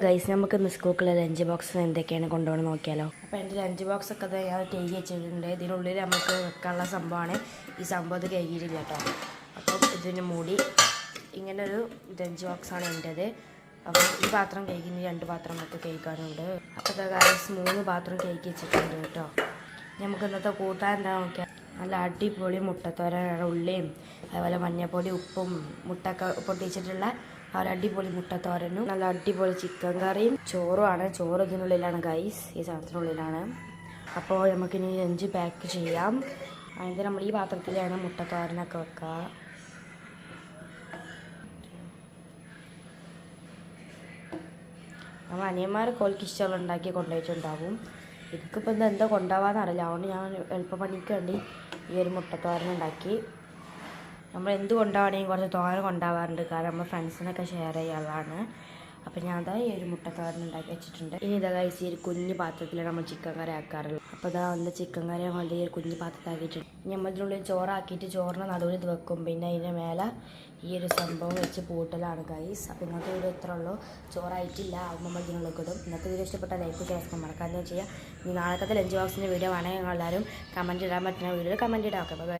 Guys നമുക്ക് ഇന്ന് സ്കൂളിലെ ലഞ്ച് ബോക്സ് എന്തൊക്കെയാണ് കൊണ്ടുപോകണം നോക്കിയാലോ. അപ്പോൾ എൻ്റെ ലഞ്ച് ബോക്സ് ഒക്കെ ഞാൻ കഴുകി വെച്ചിട്ടുണ്ട്. ഇതിനുള്ളിൽ നമുക്ക് വെക്കാനുള്ള സംഭവമാണ്. ഈ സംഭവം ഇത് കഴുകിയിട്ടില്ല കേട്ടോ. അപ്പം ഇതിന് മൂടി ഇങ്ങനെ ഒരു ലഞ്ച് ബോക്സാണ് എൻ്റേത്. അപ്പോൾ ഈ പാത്രം കഴുകി 2 പാത്രം ഒക്കെ കഴുകാനുണ്ട്. അപ്പോൾ ഗൈസ് 3 പാത്രം കഴുകി വെച്ചിട്ടുണ്ട് കേട്ടോ. നമുക്ക് ഇന്നത്തെ കൂട്ടാൻ എന്താ നോക്കിയാൽ നല്ല അടിപൊളി മുട്ടത്തോരൻ, ഉള്ളിയും അതുപോലെ മഞ്ഞൾപ്പൊടി, ഉപ്പും മുട്ടൊക്കെ പൊട്ടിച്ചിട്ടുള്ള ഒരു അടിപൊളി മുട്ടത്തോരനും നല്ല അടിപൊളി ചിക്കൻ കറിയും ചോറുമാണ്. ചോറ് ഇതിനുള്ളിലാണ് ഗൈസ്, ഈ സാധനത്തിനുള്ളിലാണ്. അപ്പോൾ നമുക്കിനി ലഞ്ച് പാക്ക് ചെയ്യാം. അതിന് നമ്മൾ ഈ പാത്രത്തിലാണ് മുട്ടത്തോരനൊക്കെ വെക്കുക. നമ്മൾ അനിയന്മാരൊക്കെ ഓൾക്ക് ഇഷ്ടമുള്ള ഉണ്ടാക്കി കൊണ്ടുപോയിട്ടുണ്ടാകും. എനിക്കിപ്പോൾ എന്താ കൊണ്ടുപോകാമെന്നറിയില്ല. അതുകൊണ്ട് ഞാൻ എളുപ്പപ്പണിക്ക് വേണ്ടി ഈ ഒരു മുട്ടത്തോരൻ ഉണ്ടാക്കി. നമ്മൾ എന്ത് കൊണ്ടുപോകണമെങ്കിൽ കുറച്ച് തോരൻ കൊണ്ടുപോകാറുണ്ട്, കാരണം നമ്മൾ ഫ്രണ്ട്സിനൊക്കെ ഷെയർ ചെയ്യാനുള്ളതാണ്. അപ്പോൾ ഞാൻ അതാ ഈ ഒരു മുട്ടത്തോരൻ ഉണ്ടാക്കി വെച്ചിട്ടുണ്ട്. ഇനി ഇതാ ഗൈസ് ഈ ഒരു കുഞ്ഞു പാത്രത്തിലാണ് നമ്മൾ ചിക്കൻ കറി ആക്കാറുള്ളത്. അപ്പോൾ ഇതാ ചിക്കൻ കറി നമ്മളുടെ ഈ ഒരു കുഞ്ഞു പാത്രത്തിലാക്കിയിട്ടുണ്ട്. ഇനി നമ്മളിതിനുള്ളിൽ ചോറാക്കിയിട്ട് ചോറിന് നടുവിൽ ഇത് വെക്കും. പിന്നെ അതിൻ്റെ മേലെ ഈ ഒരു സംഭവം വെച്ച് പൂട്ടലാണ് ഗൈസ്. അപ്പോൾ ഇന്നത്തെ വീഡിയോ ഇത്ര ഉള്ളൂ. ചോറായിട്ടില്ല, ആകുമ്പോൾ നമ്മൾ ഇതിനുള്ളിൽ ഇടും. ഇന്നത്തെ വീഡിയോ ഇഷ്ടപ്പെട്ട ലൈക്ക് ചെയ്യാൻ മറക്കാതെ ചെയ്യുക. ഇനി നാളത്തെ ലഞ്ച് ബോക്സിൻ്റെ വീഡിയോ വേണമെങ്കിൽ എല്ലാവരും കമൻറ്റ് ഇടാൻ പറ്റുന്ന വീഡിയോയിൽ കമൻറ്റ് ഇടാം. ഓക്കെ.